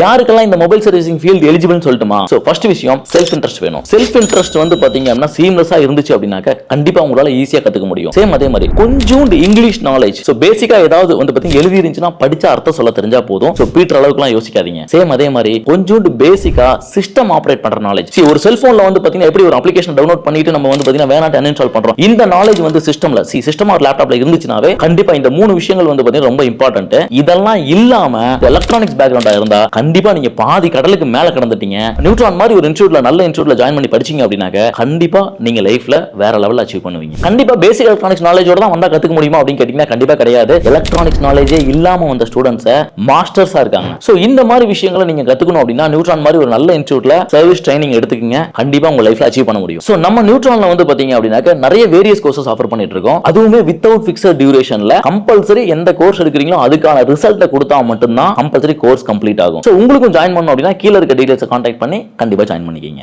யாருக்கெல்லாம் இந்த mobile servicing field எலிஜிபிள்னு சொல்லட்டுமா? சோ ஃபர்ஸ்ட் விஷயம் செல்ஃப் இன்ட்ரெஸ்ட் வேணும். செல்ஃப் இன்ட்ரெஸ்ட் வந்து பாத்தீங்க அப்படின்னா சீம்லெஸ்ஸா இருந்துச்சு அப்படின்னாக்க கண்டிப்பா உங்களால ஈஸியா கத்துக்க முடியும். சேம் அதே மாதிரி கொஞ்சோண்டு இங்கிலீஷ் நாலேஜ், சோ பேசிக்கா ஏதாவது வந்து பாத்தீங்க எழுதி இருந்துச்சுன்னா படிச்சா அர்த்தம் சொல்ல தெரிஞ்சா போதும். சோ பீட்டர் அளவுக்குலாம் யோசிக்காதீங்க. சேம் அதே மாதிரி கொஞ்சோண்டு பேசிக்கா சிஸ்டம் ஆபரேட் பண்ற நாலேஜ். ஒரு செல்போன்ல வந்து பாத்தீங்கன்னா எப்படி ஒரு அப்ளிகேஷன் டவுன்லோட் பண்ணிட்டு நம்ம வந்து பாத்தீங்கன்னா வேணாட்டு அன்இன்ஸ்டால் பண்றோம். இந்த நாலேஜ் வந்து சிஸ்டம்ல சிஸ்டம் ஆர் லேப்டாப்ல இருந்துச்சுனாவே கண்டிப்பா இந்த மூணு விஷயங்கள் வந்து பாத்தீங்கன்னா ரொம்ப இம்பார்ட்டன்ட். இதெல்லாம் இல்லாம எலக்ட்ரானிக்ஸ் பேக்ரவுண்டா இருந்தா கண்டிப்பா நீங்க பாதி கடலுக்கு மேல கடந்துட்டீங்க. நியூட்ரான் மாதிரி ஒரு இன்ஸ்டிடியூட்ல நல்ல இன்ஸ்டிடியூட்ல ஜாயின் பண்ணி படிச்சீங்க அப்படினாக்க கண்டிப்பா நீங்க லைஃப்ல வேற லெவல்ல அச்சீவ் பண்ணுவீங்க. கண்டிப்பா பேசிக் எலக்ட்ரானிக்ஸ் நாலேஜோட தான் வந்தா கத்துக்க முடியுமா அப்படின்னு கேட்டீங்கன்னா கண்டிப்பா கிடையாது. எலக்ட்ரானிக்ஸ் நாலேஜே இல்லாம வந்த ஸ்டூடண்ட்ஸ் மாஸ்டர்ஸா இருக்காங்க. சோ இந்த மாதிரி விஷயங்களை நீங்க கத்துக்கணும் அப்படின்னா நியூட்ரான் மாதிரி ஒரு நல்ல இன்ஸ்டிடியூட்ல சர்வீஸ் ட்ரைனிங் எடுத்துக்கங்க. கண்டிப்பா உங்க லைஃப்ல அச்சீவ் பண்ண முடியும். சோ நம்ம நியூட்ரான்ல வந்து பாத்தீங்க அப்படின்னாக்க நிறைய வேரியஸ் கோர்சஸ் ஆஃபர் பண்ணிட்டு இருக்கோம். அதுவுமே வித்தவுட் ஃபிக்ஸட் டியூரேஷன்ல கம்பல்சரி எந்த கோர்ஸ் எடுக்கிறீங்களோ அதுக்கான ரிசல்ட் கொடுத்தா மட்டும்தான் கம்பல்சரி கோர்ஸ் கம்ப்ளீட் ஆகும். சோ உங்களுக்கும் ஜாயின் பண்ணணும் அப்படின்னா கீழ இருக்க டீடைல்ஸ் கான்டாக்ட் பண்ணி கண்டிப்பா ஜாயின் பண்ணிக்கீங்க.